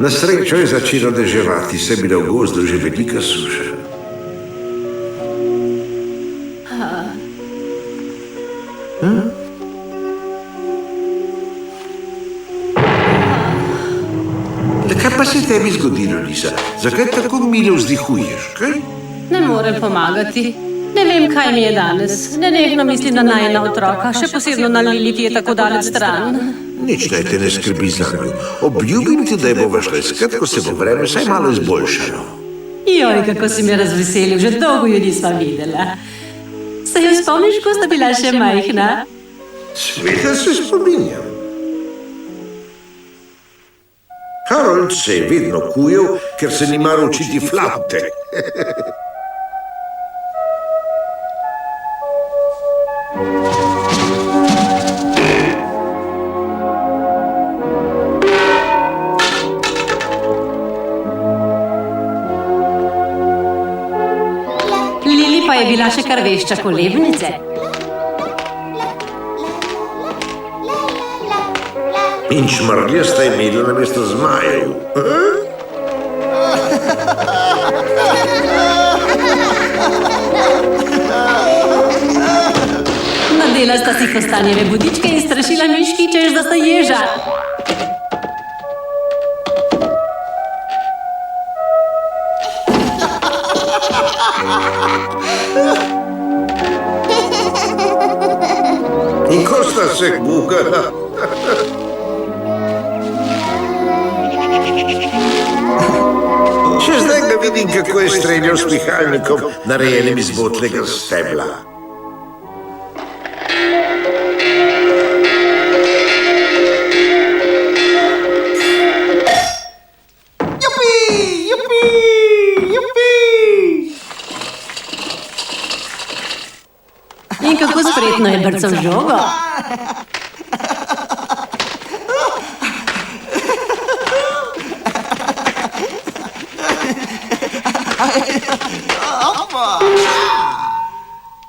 Na srečo je začelo deževati, se bila v gozdu že velika suša. Kaj pa se tebi zgodilo, Lisa? Zakaj tako milo vzdihuješ, kaj? Ne morem pomagati. Ne vem, kaj mi je danes. Nenehno mislim na najina otroka, še posebno na Lili, ki je tako daleč stran. Nič naj te ne skrbi za njo. Obljubim ti, da je bova šla iskat, ko se bo vreme vsaj malo izboljšalo. Joj, kako si me razveselil, že dolgo jo nisva videla. Se jo spomniš, ko sta bila še majhna? Sveta se spominjam. Harold se je vedno kujal, ker se ni maral učiti flavte. Lili pa je bila še kar vešča kolebnice. In čmrlje sta imeli namesto zmajev. Nadela sta si kostanjeve budičke in strašila miški, češ da sta ježa. In ko sta se kukala? Še zdaj ga vidim, kako je streljal s pihalnikom, narejenim iz votlega stebla. Jupi! Jupi! Jupi! In kako spretno je brcal žogo.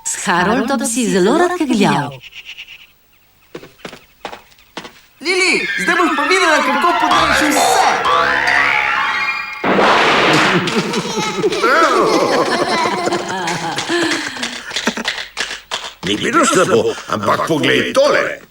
S Haroldom si zelo rad kegljal. Lili, zdaj boš pa videla, kako podreši vse. Ni bilo slabo, ampak poglej tole.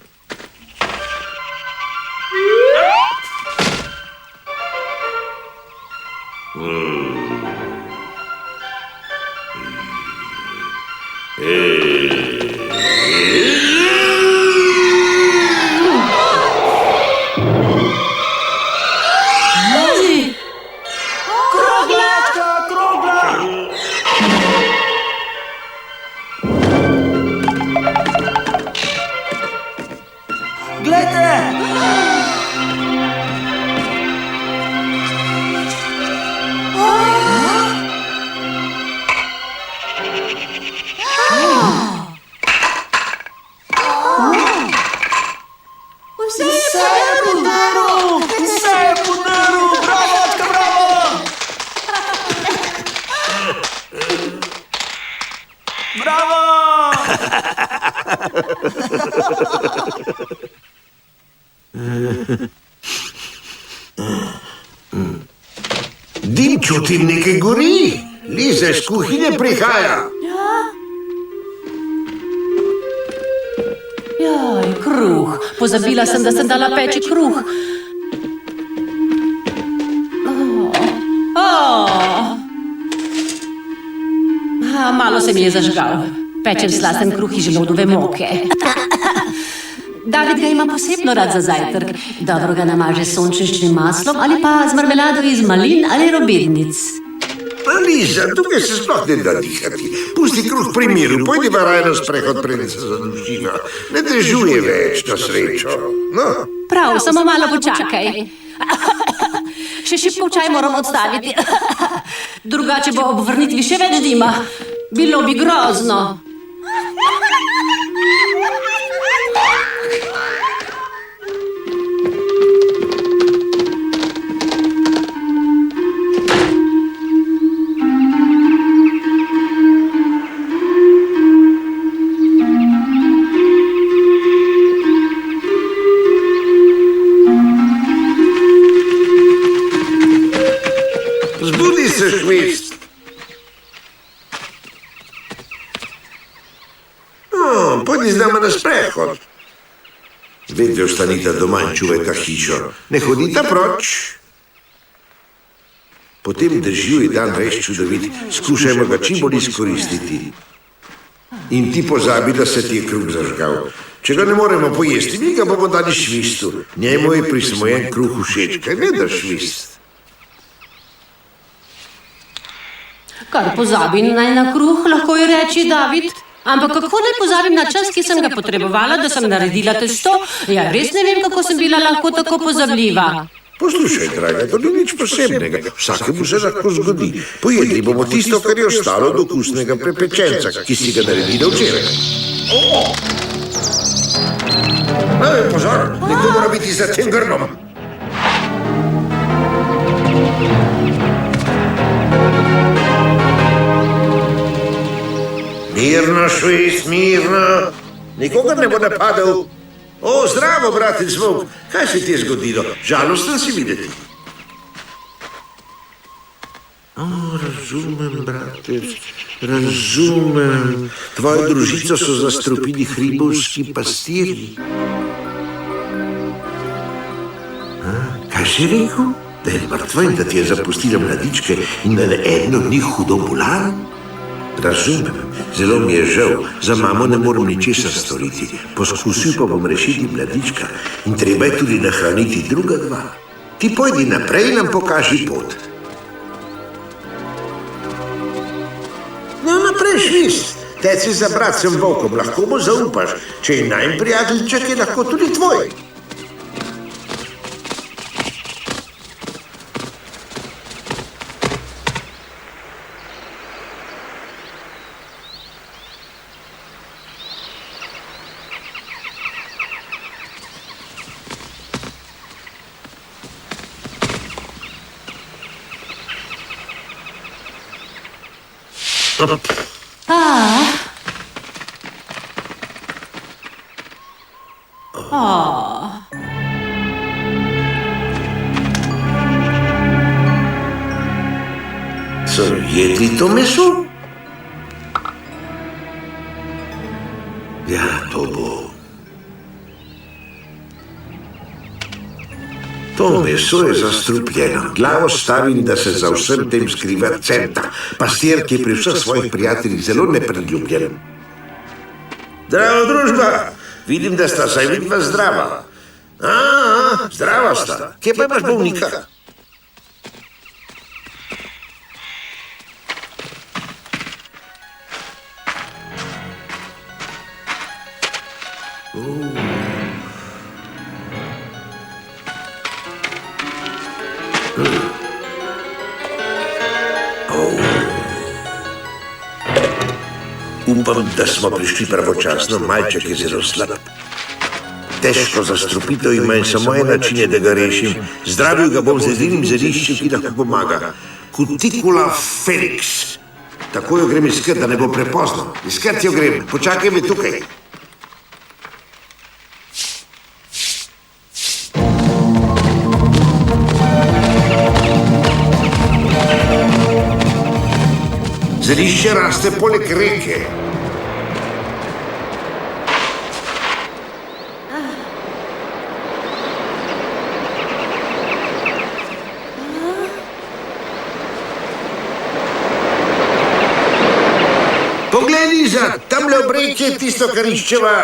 Kroglačka, krogla! Glejte! Vse je prodero! Dim čutim neke gori. Liza iz kuhinje prihaja. Jaj, kruh. Pozabila sem, da sem dala peči kruh. Malo se mi je zažgal. Pečem slasten kruh iz želodove moke. David ga ima posebno rad za zajtrk. Dobro ga namaže s sončničnim maslom ali pa z marmelado iz malin ali robednic. Liza, tukaj se sploh ne da dihati. Pusti kruh pri miru, pojdi v raj na sprehod, preden se zadušiva. Ne dežuje več, na srečo. No. Prav, samo malo počakaj. Še šipko čaj moram odstaviti. Drugače bo ob vrnitvi še več dima. Bilo bi grozno. Zbudi se, Švist. Pojdi z nama na sprehod. Vedno ostanite doma in čuvajte hišo. Ne hodite proč. Potem držijo je dan res čudovit. Skušajmo ga čim bolj izkoristiti. In ti pozabi, da se ti je kruh zažgal. Če ga ne moremo pojesti, mi ga bomo dali Švistu. Njemu je prismojen kruh všeč. Kaj ne da, Švist? Kar pozabim naj na kruh, lahko ji reči David. Ampak kako naj pozabim na čas, ki sem ga potrebovala, da sem naredila testo? Ja, res ne vem, kako sem bila lahko tako pozabljiva. Poslušaj, draga, to ni nič posebnega. Vsakemu se lahko zgodi. Pojedli bomo tisto, kar je ostalo od okusnega prepečenca, ki si ga naredila včeraj. Pozor, nekdo mora biti za tem grnom. Mirno, Švist, mirno. Nikogar ne bo napadel. O, zdravo, bratec Volk. Kaj se ti je zgodilo? Žalosten si videti. O, razumem, bratec, razumem. Tvojo družico so zastrupili hribovski pastirji. Kaj si rekel? Da je mrtva in da ti je zapustila mladičke in da je eden od njih hudo bolan? Razumem, zelo mi je žal, za mamo ne morem ničesar storiti. Poskusil pa bom rešiti mladička in treba je tudi nahraniti druga dva. Ti pojdi naprej in nam pokaži pot. No, naprej, Švist. Teci za bratcem Volkom, lahko mu zaupaš. Če je najn prijateljček, je lahko tudi tvoj. So jedli to meso? Ja, to bo. To meso je zastrupljeno. Glavo stavim, da se za vsem tem skriva Centa, pastir, ki je pri vseh svojih prijateljih zelo nepredljubljen. Zdravo, družba! Vidim, da sta saj vidva zdrava. Zdrava sta. Kje pa imaš bolnika? Upam, da smo prišli pravočasno, malček je zelo slab. Težko zastrupitev ima in samo en način je, da ga rešim. Zdravil ga bom z edinim zeliščem, ki lahko pomaga. Cuticula felix. Tako jo grem iskat, da ne bo prepozno. Iskat jo grem, počakaj me tukaj. Zelišče raste poleg reke. Poglej, Liza, tamle ob reki je tisto, kar iščeva.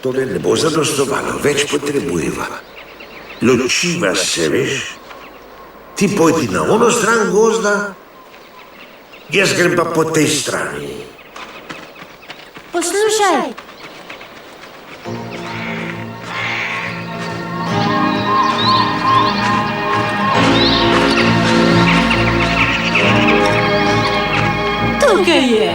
Tole ne bo zadostovalo, več potrebujeva. Ločiva se, veš? Ti pojdi na ono stran gozda, jaz grem pa po tej strani. Poslušaj. Tukaj je.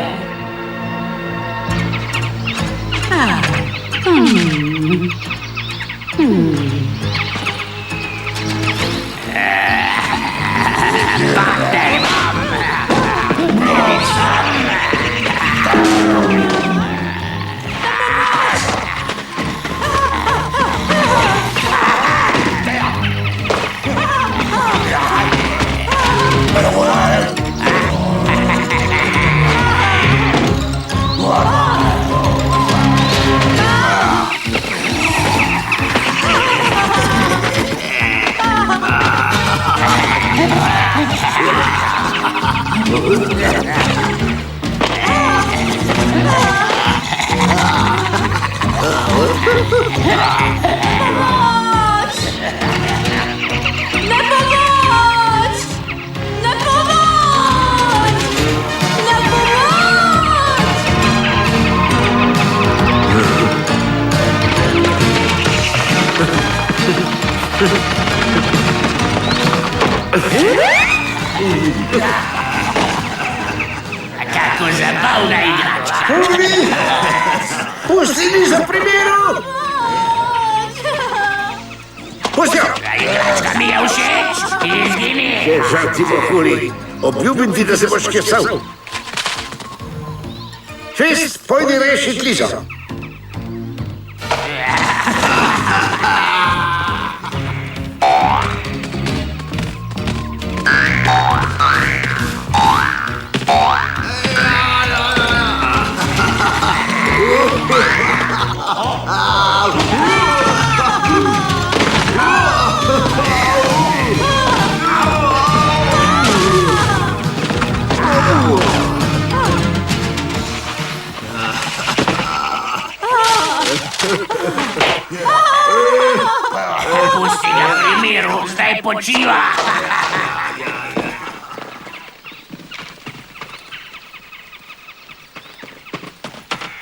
Kako zabavna igračka. Pusti Lizo primero! Pusti jo! Ta igračka mi je všeč. Izgini. Žal ti bo huri. Obljubim ti, da se boš kesal. Fist, pojdi rešit Lizo. Pusti ga pri miru, zdaj počiva.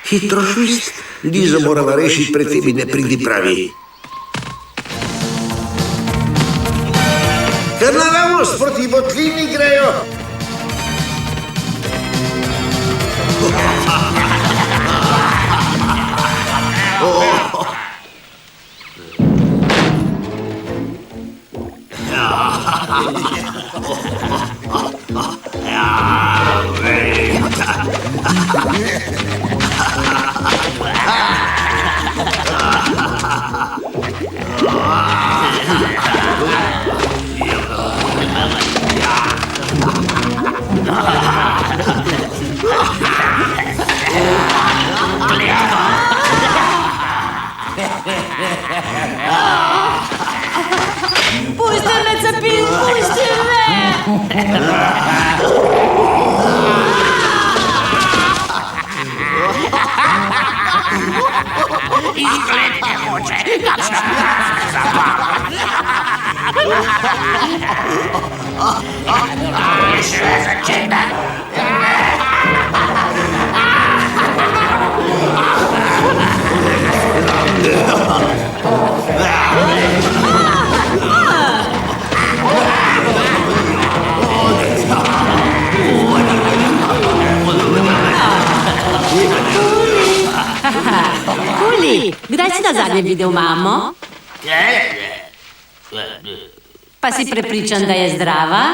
Hitro, Švist. Lizo morava rešiti pred temi nepridipravi. Kar naravnost proti votlini grejo. Pusti me, Cepin, pusti me! Izgled ne hoče, kakšna zabava. Je šele začetek. Kuli, kdaj si nazadnje videl mamo? Pa si prepričan, da je zdrava?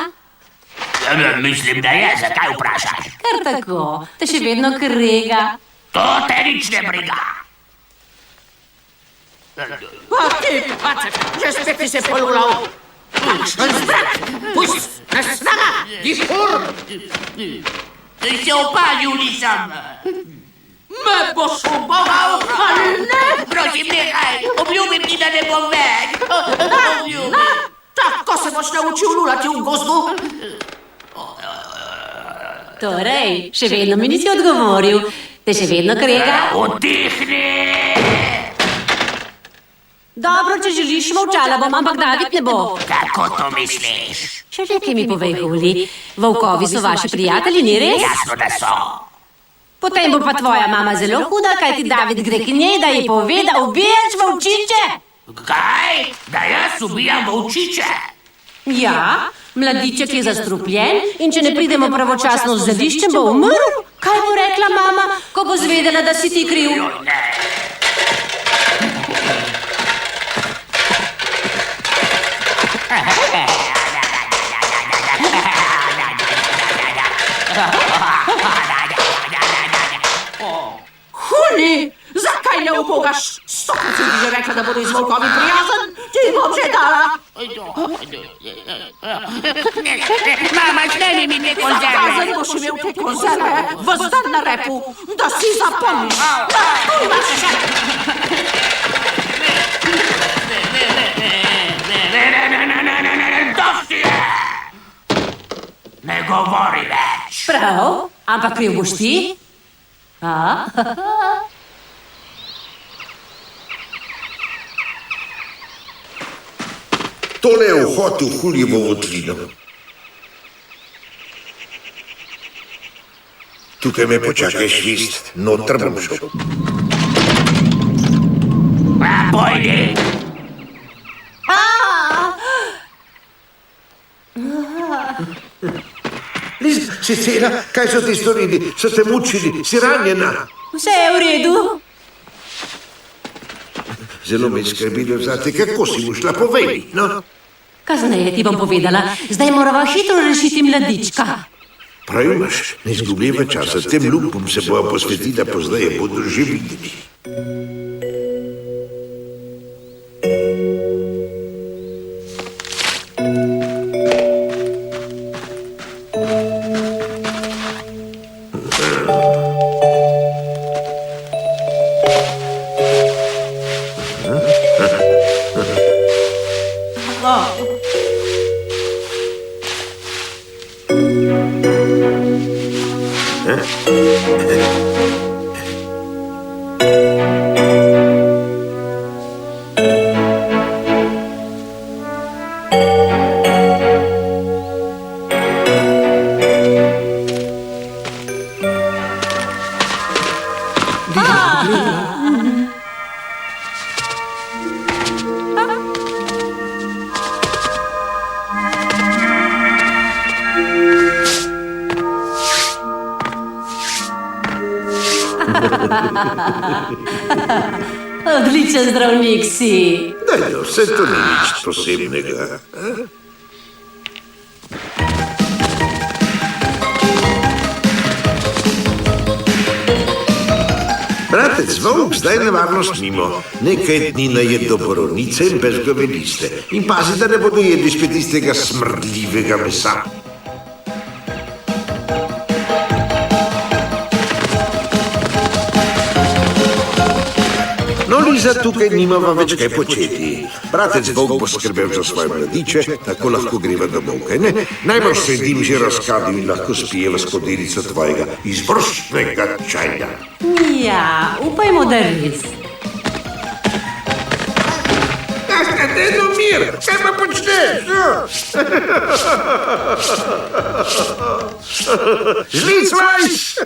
Mislim, da je, zakaj vprašaš? Kar tako, te še vedno krega. To te nič ne briga. Že spet si se polulal. Puść! Snaga! Wichur! Się opalił, Lisam! Me poszubował, ale nie! Prosim, niechaj! Obljubil ti, da ne bom več! Obljubil! Tako se boš naučil lulati v gozdu. Torej, še vedno mi nisi odgovoril. Te še vedno krega? Utihni! Dobro, če želiš, molčala bom, ampak David ne bo. Kako to misliš? Še nekaj mi povej, Guli. Volkovi so vaši prijatelji, ni res? Jasno, da so. Potem bo pa tvoja mama zelo huda, kaj ti David gre k njej, da ji pove, da ubijaš volčiče. Kaj? Da jaz ubijam volčiče? Ja, mladiček je zastrupljen in če ne pridemo pravočasno z zeliščem, bo umrl. Kaj bo rekla mama, ko bo zvedela, da si ti kriv? Huli, zakaj ne ubogaš? 100% že rekla, da bodo z volkovi prijazen. Ti bom že dala. Mama, šneli mi te konzerve. Zakazan boš imel te konzerve. Vzdan na repu, da si zapomniš. Tu imaš še. Dosti je! Ne govori več. Prav, ampak kriv boš ti? A? Tole je vhod v Huljevo votlino. Tukaj me počakaj švist, noter bom šel. Pojdi! Liz, si cela? Kaj so ti storili? So te mučili? Si ranjena? Vse je v redu. Zelo me je skrbilo zate, kako si mu šla, povej mi, no? Kasneje ti bom povedala, zdaj morava hitro rešiti mladička. Prav imaš, ne izgubljava časa, tem lupom se bojo posvetila, pozneje bodo že videli. Odličen zdravnik si. Daj, no, vse to ni nič posebnega. Bratec Volk, zdaj nevarnost mimo. Nekaj dni najed do borovnice in bezgove liste. In pazi, da ne bodo jedli spet tistega smrdljivega mesa. No, Liza, tukaj nimava več kaj početi. Bratec Volk bo skrbel za svoje mladiče, tako lahko greva domov, kaj ne? Najbolj sedim že razkadil in lahko spijeva skodelico tvojega izvrstnega čaja. Ja, upajmo, da res. Dajno mir, kaj pa počneš? Žlic, vlajš!